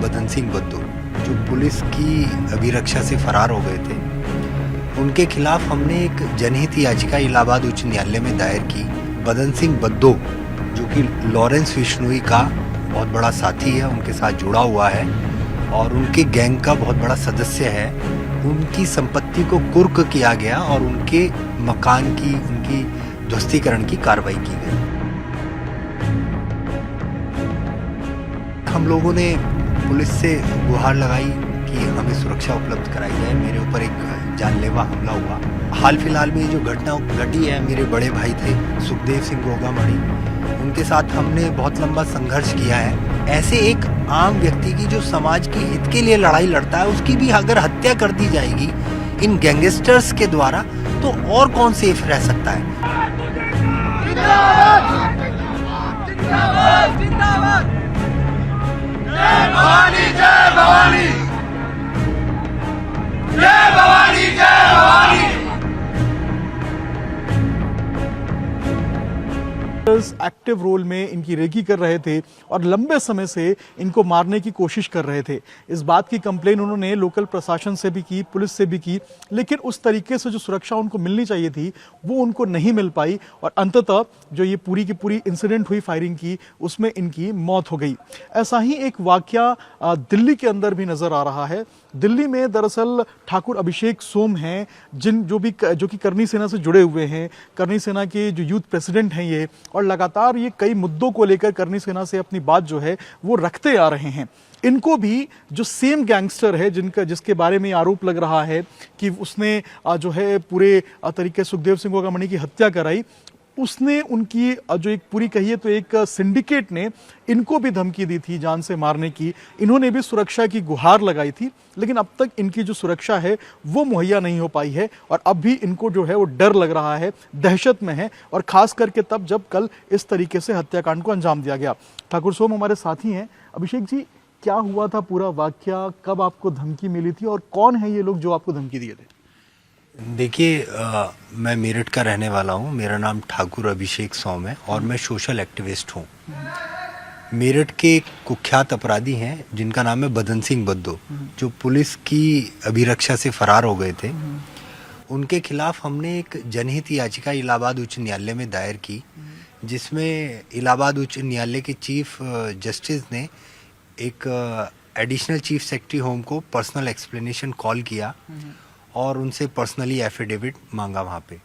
बदन सिंह बद्दू, जो पुलिस की अभिरक्षा से फरार हो गए थे। उनके खिलाफ हमने एक जनहित याचिका इलाहाबाद उच्च न्यायालय में दायर की। बदन सिंह बद्दू, जो कि लॉरेंस विश्नोई का बहुत बड़ा साथी है, उनके साथ जुड़ा हुआ है और उनके गैंग का बहुत बड़ा सदस्य है, उनकी संपत्ति को कुर्क किया गया और उनके मकान की, उनकी ध्वस्तीकरण की कार्रवाई की गई। हम लोगों ने पुलिस से गुहार लगाई कि हमें सुरक्षा उपलब्ध कराई जाए। मेरे ऊपर एक जानलेवा हमला हुआ। हाल फिलहाल में जो घटना घटी है, मेरे बड़े भाई थे सुखदेव सिंह गोगामणि, उनके साथ हमने बहुत लंबा संघर्ष किया है। ऐसे एक आम व्यक्ति की जो समाज के हित के लिए लड़ाई लड़ता है, उसकी भी अगर हत्या कर दी जाएगी इन गैंगस्टर्स के द्वारा, तो और कौन सेफ रह सकता है। जय भवानी, जय भवानी, जय भवानी, जय भवानी। एक्टिव रोल में इनकी रेकी कर रहे थे और लंबे समय से इनको मारने की कोशिश कर रहे थे। इस बात की कंप्लेन उन्होंने लोकल प्रशासन से भी की, पुलिस से भी की, लेकिन उस तरीके से जो सुरक्षा उनको मिलनी चाहिए थी वो उनको नहीं मिल पाई और अंततः जो ये पूरी की पूरी इंसिडेंट हुई फायरिंग की, उसमें इनकी मौत हो गई। ऐसा ही एक वाकया दिल्ली के अंदर भी नजर आ रहा है। दिल्ली में दरअसल ठाकुर अभिषेक सोम हैं, जो कि करनी सेना से जुड़े हुए हैं, करनी सेना के जो यूथ प्रेसिडेंट हैं ये, और लगातार ये कई मुद्दों को लेकर करनी सेना से अपनी बात जो है वो रखते आ रहे हैं। इनको भी जो सेम गैंगस्टर है जिसके बारे में आरोप लग रहा है कि उसने जो है पूरे तरीके सुखदेव सिंह गोगामणि की हत्या कराई, उसने उनकी जो एक पूरी कहिए तो एक सिंडिकेट ने इनको भी धमकी दी थी जान से मारने की। इन्होंने भी सुरक्षा की गुहार लगाई थी, लेकिन अब तक इनकी जो सुरक्षा है वो मुहैया नहीं हो पाई है और अब भी इनको जो है वो डर लग रहा है, दहशत में है, और खास करके तब जब कल इस तरीके से हत्याकांड को अंजाम दिया गया। ठाकुर सोम हमारे साथी हैं। अभिषेक जी, क्या हुआ था पूरा वाकया, कब आपको धमकी मिली थी और कौन है ये लोग जो आपको धमकी दिए थे? देखिए, मैं मेरठ का रहने वाला हूँ। मेरा नाम ठाकुर अभिषेक सोम है और मैं सोशल एक्टिविस्ट हूँ। मेरठ के कुख्यात अपराधी हैं जिनका नाम है बदन सिंह बद्दू, जो पुलिस की अभिरक्षा से फरार हो गए थे। उनके खिलाफ हमने एक जनहित याचिका इलाहाबाद उच्च न्यायालय में दायर की, जिसमें इलाहाबाद उच्च न्यायालय के चीफ जस्टिस ने एक एडिशनल चीफ सेक्रेटरी होम को पर्सनल एक्सप्लेनेशन कॉल किया और उनसे पर्सनली एफिडेविट मांगा वहाँ पे।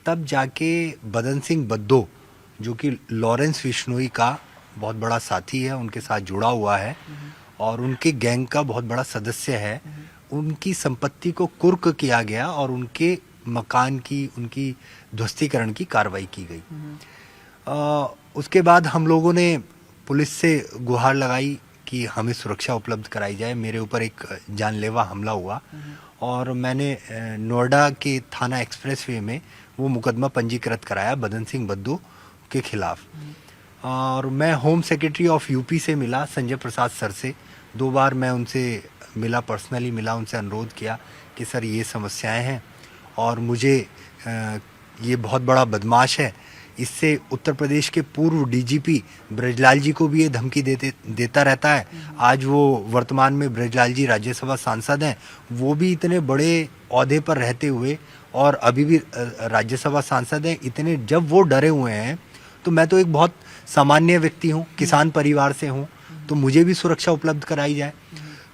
तब जाके बदन सिंह बद्दू, जो कि लॉरेंस विश्नोई का बहुत बड़ा साथी है, उनके साथ जुड़ा हुआ है और उनके गैंग का बहुत बड़ा सदस्य है, उनकी संपत्ति को कुर्क किया गया और उनके मकान की, उनकी ध्वस्तीकरण की कार्रवाई की गई। उसके बाद हम लोगों ने पुलिस से गुहार लगाई कि हमें सुरक्षा उपलब्ध कराई जाए। मेरे ऊपर एक जानलेवा हमला हुआ और मैंने नोएडा के थाना एक्सप्रेसवे में वो मुकदमा पंजीकृत कराया बदन सिंह बद्दू के खिलाफ। और मैं होम सेक्रेटरी ऑफ यूपी से मिला, संजय प्रसाद सर से 2 बार मैं उनसे मिला, पर्सनली मिला, उनसे अनुरोध किया कि सर ये समस्याएं हैं और मुझे ये बहुत बड़ा बदमाश है, इससे उत्तर प्रदेश के पूर्व डीजीपी ब्रजलाल जी को भी ये धमकी देता रहता है। आज वो वर्तमान में ब्रजलाल जी राज्यसभा सांसद हैं, वो भी इतने बड़े ओहदे पर रहते हुए और अभी भी राज्यसभा सांसद हैं, इतने जब वो डरे हुए हैं, तो मैं तो एक बहुत सामान्य व्यक्ति हूँ, किसान परिवार से हूँ, तो मुझे भी सुरक्षा उपलब्ध कराई जाए।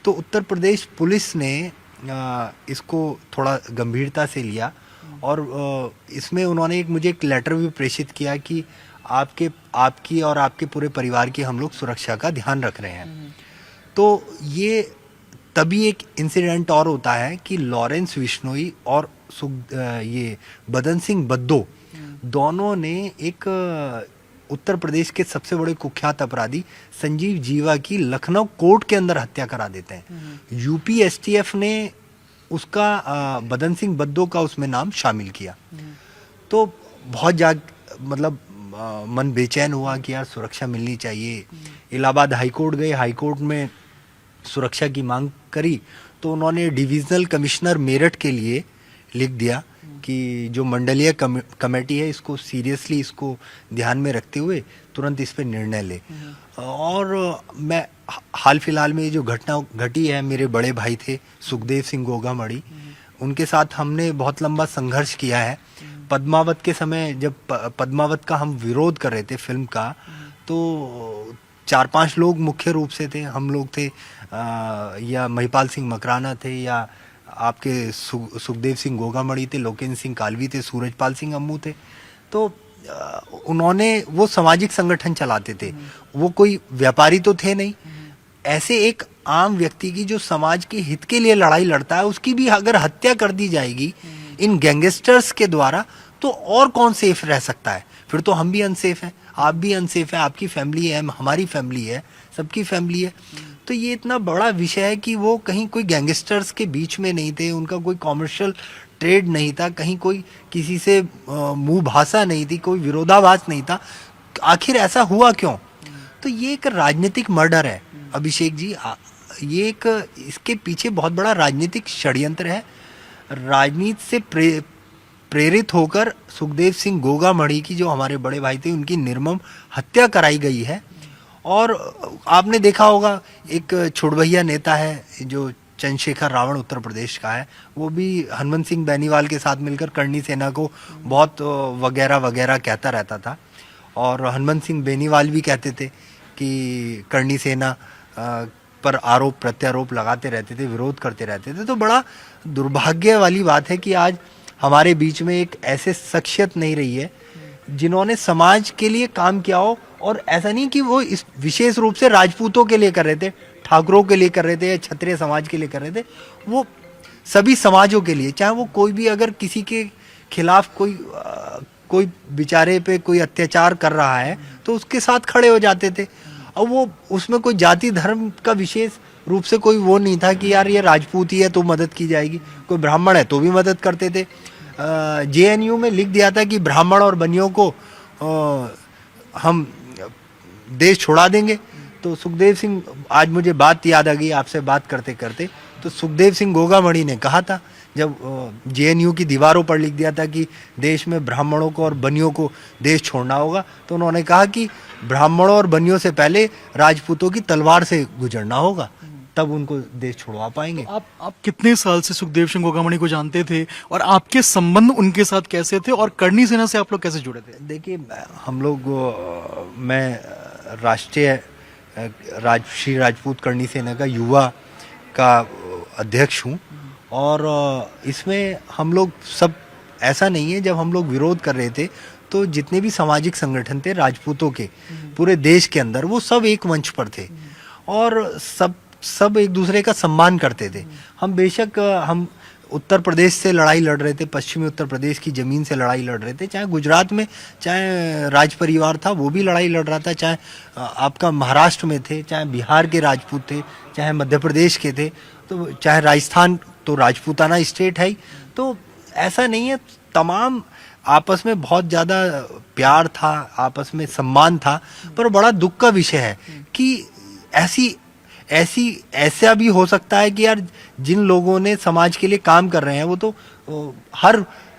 तो उत्तर प्रदेश पुलिस ने इसको थोड़ा गंभीरता से लिया और इसमें उन्होंने मुझे एक लेटर भी प्रेषित किया कि आपकी और आपके पूरे परिवार की हम लोग सुरक्षा का ध्यान रख रहे हैं। तो ये तभी एक इंसिडेंट और होता है कि लॉरेंस विश्नोई और ये बदन सिंह बद्दू दोनों ने एक उत्तर प्रदेश के सबसे बड़े कुख्यात अपराधी संजीव जीवा की लखनऊ कोर्ट के अंदर हत्या करा देते हैं। यूपी एसटीएफ ने उसका बदन सिंह बद्दू का उसमें नाम शामिल किया। तो बहुत मन बेचैन हुआ कि यार सुरक्षा मिलनी चाहिए। इलाहाबाद हाईकोर्ट गए, हाईकोर्ट में सुरक्षा की मांग करी तो उन्होंने डिविजनल कमिश्नर मेरठ के लिए लिख दिया कि जो मंडलीय कमेटी है इसको सीरियसली इसको ध्यान में रखते हुए तुरंत इस पर निर्णय ले। और मैं हाल फिलहाल में ये जो घटना घटी है, मेरे बड़े भाई थे सुखदेव सिंह गोगामड़ी, उनके साथ हमने बहुत लंबा संघर्ष किया है। पद्मावत के समय जब पद्मावत का हम विरोध कर रहे थे फिल्म का, तो 4-5 लोग मुख्य रूप से थे। हम लोग थे या महिपाल सिंह मकराना थे, या आपके सुखदेव सिंह गोगामड़ी थे, लोकेंद्र सिंह कालवी थे, सूरजपाल सिंह अम्मू थे। तो उन्होंने वो सामाजिक संगठन चलाते थे, वो कोई व्यापारी तो थे नहीं। ऐसे एक आम व्यक्ति की जो समाज के हित के लिए लड़ाई लड़ता है, उसकी भी अगर हत्या कर दी जाएगी इन गैंगस्टर्स के द्वारा, तो और कौन सेफ रह सकता है? फिर तो हम भी अनसेफ हैं, आप भी अनसेफ हैं, आपकी फैमिली है, हमारी फैमिली है, सबकी फैमिली है। तो ये इतना बड़ा विषय है कि वो कहीं कोई गैंगस्टर्स के बीच में नहीं थे, उनका कोई कॉमर्शियल ट्रेड नहीं था, कहीं कोई किसी से मुंह भाषा नहीं थी, कोई विरोधाभास नहीं था। आखिर ऐसा हुआ क्यों? तो ये एक राजनीतिक मर्डर है अभिषेक जी। ये एक इसके पीछे बहुत बड़ा राजनीतिक षड्यंत्र है। राजनीति से प्रेरित होकर सुखदेव सिंह गोगामड़ी की जो हमारे बड़े भाई थे, उनकी निर्मम हत्या कराई गई है। और आपने देखा होगा एक छुड़वैया नेता है जो चंद्रशेखर रावण उत्तर प्रदेश का है, वो भी हनुमंत सिंह बेनीवाल के साथ मिलकर करणी सेना को बहुत वगैरह वगैरह कहता रहता था। और हनुमंत सिंह बेनीवाल भी कहते थे कि करणी सेना पर आरोप प्रत्यारोप लगाते रहते थे, विरोध करते रहते थे। तो बड़ा दुर्भाग्य वाली बात है कि आज हमारे बीच में एक ऐसे शख्सियत नहीं रही है जिन्होंने समाज के लिए काम किया हो। और ऐसा नहीं कि वो इस विशेष रूप से राजपूतों के लिए कर रहे थे, ठाकुरों के लिए कर रहे थे, या क्षत्रिय समाज के लिए कर रहे थे, वो सभी समाजों के लिए। चाहे वो कोई भी अगर किसी के खिलाफ कोई बेचारे पे कोई अत्याचार कर रहा है तो उसके साथ खड़े हो जाते थे। और वो उसमें कोई जाति धर्म का विशेष रूप से कोई वो नहीं था कि यार ये राजपूत ही है तो मदद की जाएगी, कोई ब्राह्मण है तो भी मदद करते थे। JNU में लिख दिया था कि ब्राह्मण और बनियों को हम देश छोड़ा देंगे। तो सुखदेव सिंह, आज मुझे बात याद आ गई आपसे बात करते करते, तो सुखदेव सिंह गोगामड़ी ने कहा था जब JNU की दीवारों पर लिख दिया था कि देश में ब्राह्मणों को और बनियों को देश छोड़ना होगा, तो उन्होंने कहा कि ब्राह्मणों और बनियों से पहले राजपूतों की तलवार से गुजरना होगा, तब उनको देश छुड़वा पाएंगे। आप कितने साल से सुखदेव सिंह गोगामड़ी को जानते थे और आपके संबंध उनके साथ कैसे थे, और करणी सेना से आप लोग कैसे जुड़े थे? देखिए, हम लोग, मैं राष्ट्रीय श्री राजपूत करणी सेना का युवा का अध्यक्ष हूँ। और इसमें हम लोग सब, ऐसा नहीं है, जब हम लोग विरोध कर रहे थे तो जितने भी सामाजिक संगठन थे राजपूतों के पूरे देश के अंदर, वो सब एक मंच पर थे और सब एक दूसरे का सम्मान करते थे। हम बेशक हम उत्तर प्रदेश से लड़ाई लड़ रहे थे, पश्चिमी उत्तर प्रदेश की ज़मीन से लड़ाई लड़ रहे थे, चाहे गुजरात में चाहे राज परिवार था वो भी लड़ाई लड़ रहा था, चाहे आपका महाराष्ट्र में थे, चाहे बिहार के राजपूत थे, चाहे मध्य प्रदेश के थे, तो चाहे राजस्थान, तो राजपूताना स्टेट है ही। तो ऐसा नहीं है, तमाम आपस में बहुत ज़्यादा प्यार था, आपस में सम्मान था। पर बड़ा दुख का विषय है कि ऐसा भी हो सकता है कि यार जिन लोगों ने समाज के लिए काम कर रहे हैं वो तो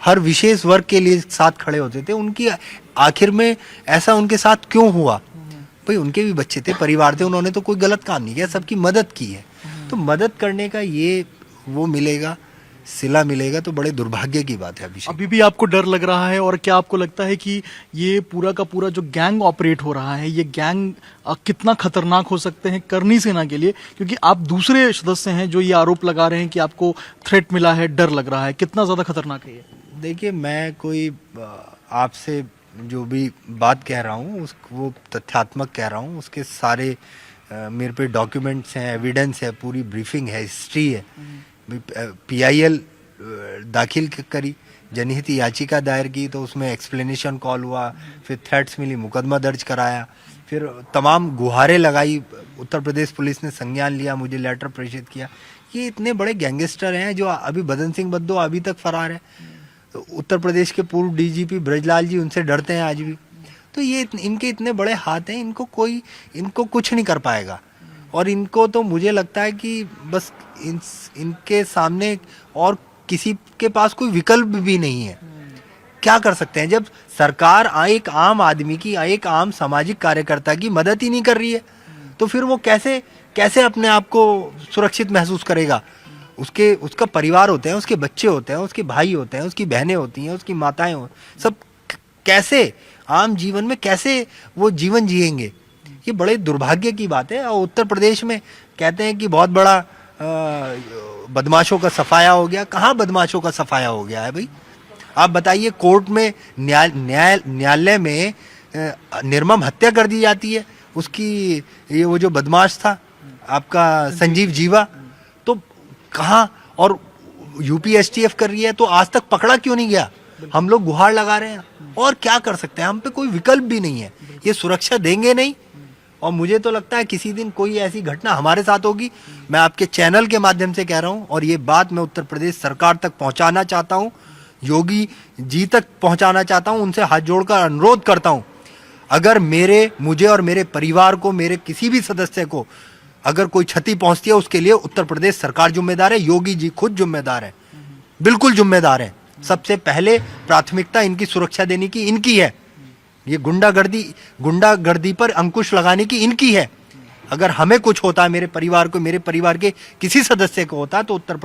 हर विशेष वर्ग के लिए साथ खड़े होते थे, उनकी आखिर में ऐसा उनके साथ क्यों हुआ? भाई उनके भी बच्चे थे, परिवार थे, उन्होंने तो कोई गलत काम नहीं किया, सबकी मदद की है। तो मदद करने का ये वो मिलेगा, सिला मिलेगा, तो बड़े दुर्भाग्य की बात है। अभी भी आपको डर लग रहा है? और क्या आपको लगता है कि ये पूरा का पूरा जो गैंग ऑपरेट हो रहा है, ये गैंग कितना खतरनाक हो सकते हैं करणी सेना के लिए? क्योंकि आप दूसरे सदस्य हैं जो ये आरोप लगा रहे हैं कि आपको थ्रेट मिला है, डर लग रहा है, कितना ज्यादा खतरनाक है ये? देखिए, मैं कोई आपसे जो भी बात कह रहा हूँ वो तथ्यात्मक कह रहा हूँ, उसके सारे मेरे पे डॉक्यूमेंट्स हैं, एविडेंस है, पूरी ब्रीफिंग है, हिस्ट्री है। PIL दाखिल करी, जनहित याचिका दायर की, तो उसमें एक्सप्लेनेशन कॉल हुआ, फिर थ्रेट्स मिली, मुकदमा दर्ज कराया, फिर तमाम गुहारें लगाई, उत्तर प्रदेश पुलिस ने संज्ञान लिया, मुझे लेटर प्रेषित किया। ये इतने बड़े गैंगस्टर हैं जो अभी बदन सिंह बद्दो अभी तक फरार है। तो उत्तर प्रदेश के पूर्व DGP ब्रजलाल जी उनसे डरते हैं आज भी। तो ये इनके इतने बड़े हाथ हैं, इनको कुछ नहीं कर पाएगा। और इनको तो मुझे लगता है कि बस इनके सामने और किसी के पास कोई विकल्प भी नहीं है। क्या कर सकते हैं जब सरकार एक आम आदमी की, एक आम सामाजिक कार्यकर्ता की मदद ही नहीं कर रही है, तो फिर वो कैसे कैसे अपने आप को सुरक्षित महसूस करेगा। उसका परिवार होते हैं, उसके बच्चे होते हैं, उसके भाई होते हैं, उसकी बहनें होती हैं, उसकी माताएं हो, सब कैसे आम जीवन में कैसे वो जीवन जिएंगे। ये बड़े दुर्भाग्य की बात है। और उत्तर प्रदेश में कहते हैं कि बहुत बड़ा बदमाशों का सफाया हो गया। कहाँ बदमाशों का सफाया हो गया है भाई? आप बताइए, कोर्ट में न्यायालय में निर्मम हत्या कर दी जाती है उसकी। ये वो जो बदमाश था आपका संजीव जीवा, तो कहाँ? और यूपीएसटीएफ कर रही है, तो आज तक पकड़ा क्यों नहीं गया? हम लोग गुहार लगा रहे हैं। और क्या कर सकते हैं? हम पे कोई विकल्प भी नहीं है। ये सुरक्षा देंगे नहीं। और मुझे तो लगता है किसी दिन कोई ऐसी घटना हमारे साथ होगी। मैं आपके चैनल के माध्यम से कह रहा हूं, और ये बात मैं उत्तर प्रदेश सरकार तक पहुंचाना चाहता हूं, योगी जी तक पहुंचाना चाहता हूं, उनसे हाथ जोड़कर अनुरोध करता हूं, अगर मुझे और मेरे परिवार को, मेरे किसी भी सदस्य को अगर कोई क्षति पहुंचती है, उसके लिए उत्तर प्रदेश सरकार जिम्मेदार है, योगी जी खुद जिम्मेदार है, बिल्कुल जिम्मेदार है। सबसे पहले प्राथमिकता इनकी सुरक्षा देने की इनकी है। ये गुंडागर्दी पर अंकुश लगाने की इनकी है। अगर हमें कुछ होता है, मेरे परिवार को, मेरे परिवार के किसी सदस्य को होता है, तो उत्तर प्रदेश